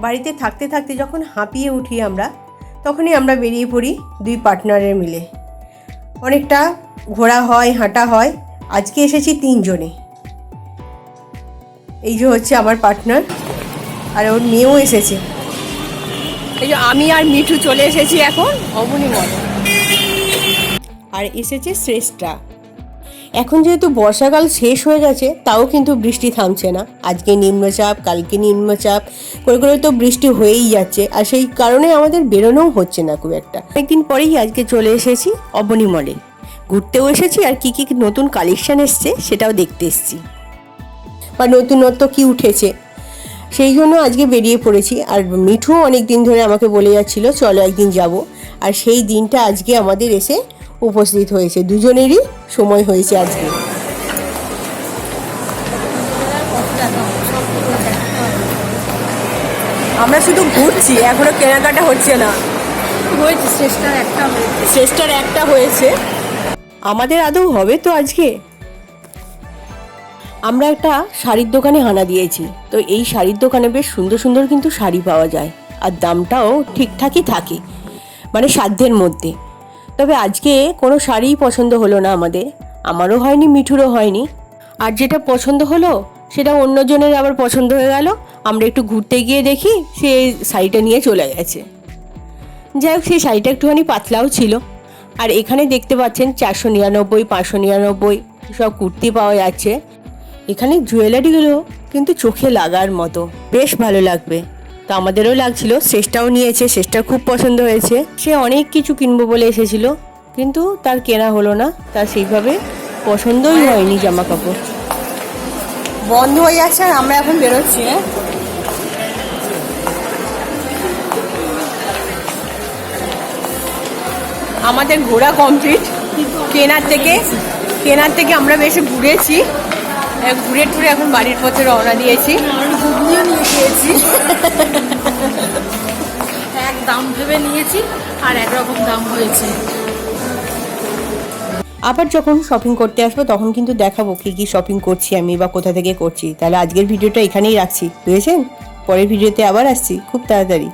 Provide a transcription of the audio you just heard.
বাড়িতে থাকতে থাকতে যখন হাঁপিয়ে উঠি আমরা, তখনই আমরা বেরিয়ে পড়ি দুই পার্টনারের মিলে। অনেকটা ঘোরা হয়, হাঁটা হয়। আজকে এসেছি 3 জনে। এই যে হচ্ছে আমার পার্টনার, আর ওর মেয়েও এসেছে। এই যে আমি আর মিঠু চলে এসেছি এখন অবনী মলে। আর এসেছে শ্রেষ্ঠা। এখন যেহেতু বর্ষাকাল শেষ হয়ে গেছে, তাও কিন্তু বৃষ্টি থামছে না। আজকে নিম্নচাপ, কালকে নিম্নচাপ করে করে তো বৃষ্টি হয়েই যাচ্ছে। আর সেই কারণে আমাদের বেরোনোও হচ্ছে না খুব একটা। একদিন পরেই আজকে চলে এসেছি অবনী মলে, ঘুরতেও এসেছি। আর কি কি নতুন কালেকশন এসছে সেটাও দেখতে এসেছি, বা নতুনত্ব কি উঠেছে সেই জন্য আজকে বেরিয়ে পড়েছি। আর মিঠুও অনেক দিন ধরে আমাকে বলে যাচ্ছিল চলো একদিন যাব। আর সেই দিনটা আজকে আমাদের এসে উপস্থিত হয়েছে, দুজনেরই সময় হয়েছে আজকে। আমরা শুধু ঘুরছি, এখনো কেনাকাটা হচ্ছে না। হয়েছে শ্রেষ্ঠার একটা হয়েছে, আমাদের আদৌ হবে তো আজকে? আমরা একটা শাড়ির দোকানে হানা দিয়েছি। তো এই শাড়ির দোকানে বেশ সুন্দর সুন্দর কিন্তু শাড়ি পাওয়া যায়, আর দামটাও ঠিকঠাকই থাকে, মানে সাধ্যের মধ্যে। তবে আজকে কোনো শাড়িই পছন্দ হলো না আমারও হয়নি, মিঠুরও হয়নি। আর যেটা পছন্দ হলো সেটা অন্যজনের আবার পছন্দ হয়ে গেল। আমরা একটু ঘুরতে গিয়ে দেখি সে শাড়িটা নিয়ে চলে গেছে। যাই হোক, সেই শাড়িটা একটুখানি পাতলাও ছিল। আর এখানে দেখতে পাচ্ছেন 499, 599 সব কুর্তি পাওয়া যাচ্ছে। এখানে জুয়েলারিগুলো কিন্তু চোখে লাগার মতো, বেশ ভালো লাগবে। তো আমাদেরও লাগছিল, শ্রেষ্ঠাও নিয়েছে, শ্রেষ্ঠার খুব পছন্দ হয়েছে। সে অনেক কিছু কিনবো বলে এসেছিল, কিন্তু তার কেনা হলো না, তার সেইভাবে পছন্দই হয়নি জামা কাপড়। বন্ধ হয়ে যাচ্ছে আর আমরা এখন বেরোচ্ছি। আমাদের ঘোরা কমপ্লিট। কেনার থেকে আমরা বেশি ঘুরেছি, ঘুরে টুরে এখন বাড়ির পথে রওনা দিয়েছি। ঘুগনিও নিয়ে খেয়েছি, এক দাম ভেবে নিয়েছি আর একরকম দাম হয়েছে। আবার যখন শপিং করতে আসবো তখন কিন্তু দেখাবো কি কি শপিং করছি আমি, বা কোথা থেকে করছি। তাহলে আজকের ভিডিওটা এখানেই রাখছি, বুঝেছেন? পরের ভিডিওতে আবার আসছি খুব তাড়াতাড়ি।